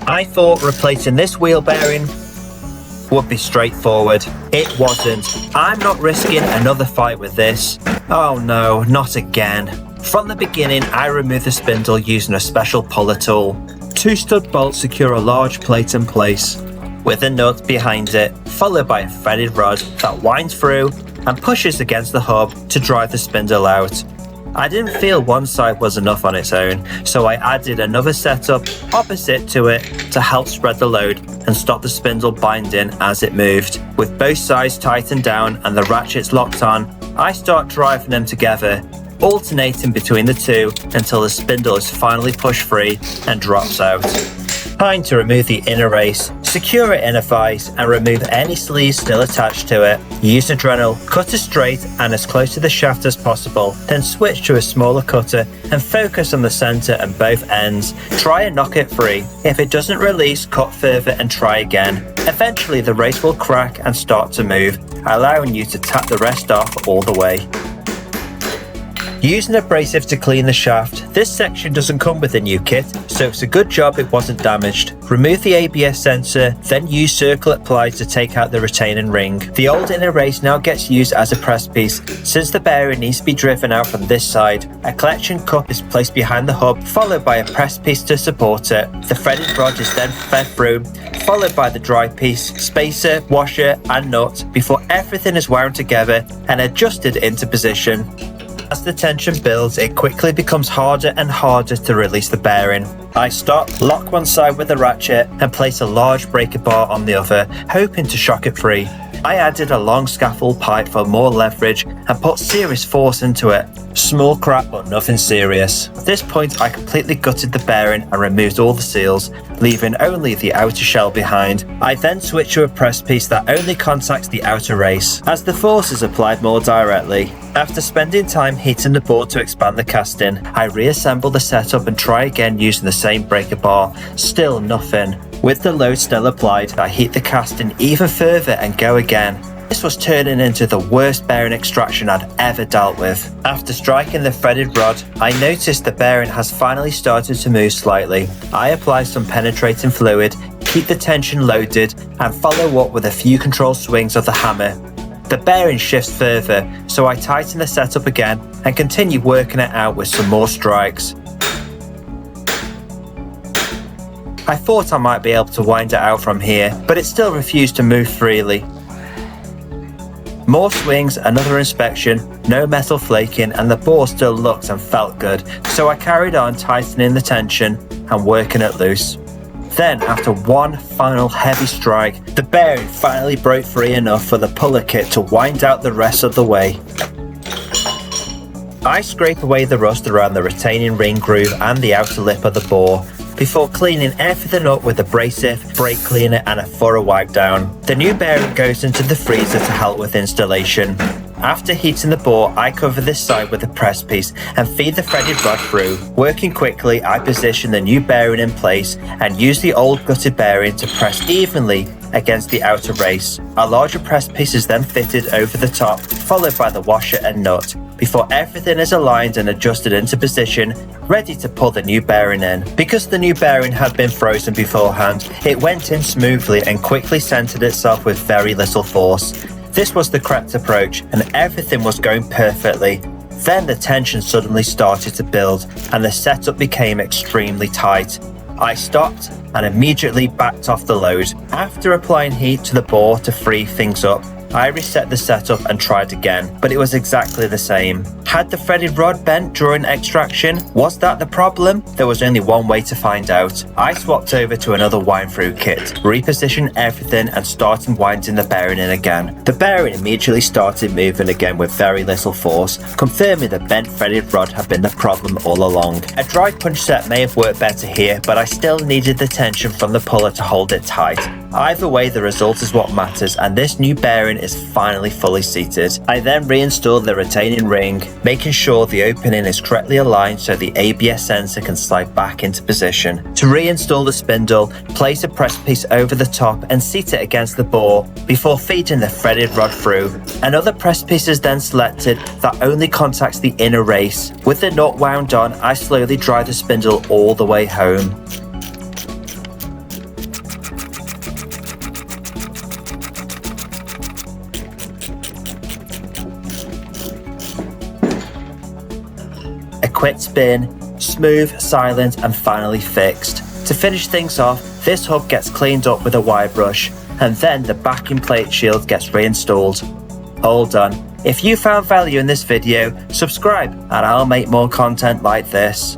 I thought replacing this wheel bearing would be straightforward. It wasn't. I'm not risking another fight with this. Oh no, not again. From the beginning, I removed the spindle using a special puller tool. 2 stud bolts secure a large plate in place, with a nut behind it, followed by a threaded rod that winds through and pushes against the hub to drive the spindle out. I didn't feel one side was enough on its own, so I added another setup opposite to it to help spread the load and stop the spindle binding as it moved. With both sides tightened down and the ratchets locked on, I start driving them together, alternating between the two until the spindle is finally pushed free and drops out. Time to remove the inner race, secure it in a vise and remove any sleeves still attached to it. Use a Dremel, cut as straight and as close to the shaft as possible, then switch to a smaller cutter and focus on the center and both ends. Try and knock it free. If it doesn't release, cut further and try again. Eventually the race will crack and start to move, allowing you to tap the rest off all the way. Use an abrasive to clean the shaft. This section doesn't come with the new kit, so it's a good job it wasn't damaged. Remove the ABS sensor, then use circlip pliers to take out the retaining ring. The old inner race now gets used as a press piece. Since the bearing needs to be driven out from this side, a collection cup is placed behind the hub, followed by a press piece to support it. The threaded rod is then fed through, followed by the dry piece, spacer, washer and nut, before everything is wound together and adjusted into position. As the tension builds, it quickly becomes harder and harder to release the bearing. I stop, lock one side with a ratchet, and place a large breaker bar on the other, hoping to shock it free. I added a long scaffold pipe for more leverage and put serious force into it. Small crack, but nothing serious. At this point, I completely gutted the bearing and removed all the seals, leaving only the outer shell behind. I then switched to a press piece that only contacts the outer race, as the force is applied more directly. After spending time heating the board to expand the casting, I reassemble the setup and try again using the same breaker bar. Still nothing. With the load still applied, I heat the casting even further and go again. This was turning into the worst bearing extraction I'd ever dealt with. After striking the threaded rod, I noticed the bearing has finally started to move slightly. I apply some penetrating fluid, keep the tension loaded, and follow up with a few control swings of the hammer. The bearing shifts further, so I tighten the setup again and continue working it out with some more strikes. I thought I might be able to wind it out from here, but it still refused to move freely. More swings, another inspection, no metal flaking, and the bore still looked and felt good, so I carried on tightening the tension and working it loose. Then, after one final heavy strike, the bearing finally broke free enough for the puller kit to wind out the rest of the way. I scrape away the rust around the retaining ring groove and the outer lip of the bore, before cleaning everything up with abrasive, brake cleaner and a thorough wipe down. The new bearing goes into the freezer to help with installation. After heating the bore, I cover this side with a press piece and feed the threaded rod through. Working quickly, I position the new bearing in place and use the old gutted bearing to press evenly against the outer race. A larger press piece is then fitted over the top, followed by the washer and nut, before everything is aligned and adjusted into position, ready to pull the new bearing in. Because the new bearing had been frozen beforehand, it went in smoothly and quickly centered itself with very little force. This was the correct approach, and everything was going perfectly. Then the tension suddenly started to build, and the setup became extremely tight. I stopped and immediately backed off the load. After applying heat to the bore to free things up, I reset the setup and tried again, but it was exactly the same. Had the threaded rod bent during extraction? Was that the problem? There was only one way to find out. I swapped over to another wind through kit, repositioned everything and started winding the bearing in again. The bearing immediately started moving again with very little force, confirming the bent threaded rod had been the problem all along. A dry punch set may have worked better here, but I still needed the tension from the puller to hold it tight. Either way, the result is what matters, and this new bearing is finally fully seated. I then reinstalled the retaining ring, making sure the opening is correctly aligned so the ABS sensor can slide back into position. To reinstall the spindle, place a press piece over the top and seat it against the bore before feeding the threaded rod through. Another press piece is then selected that only contacts the inner race. With the nut wound on, I slowly drive the spindle all the way home. quick spin, smooth, silent and finally fixed. To finish things off, this hub gets cleaned up with a wire brush, and then the backing plate shield gets reinstalled. All done. If you found value in this video, subscribe and I'll make more content like this.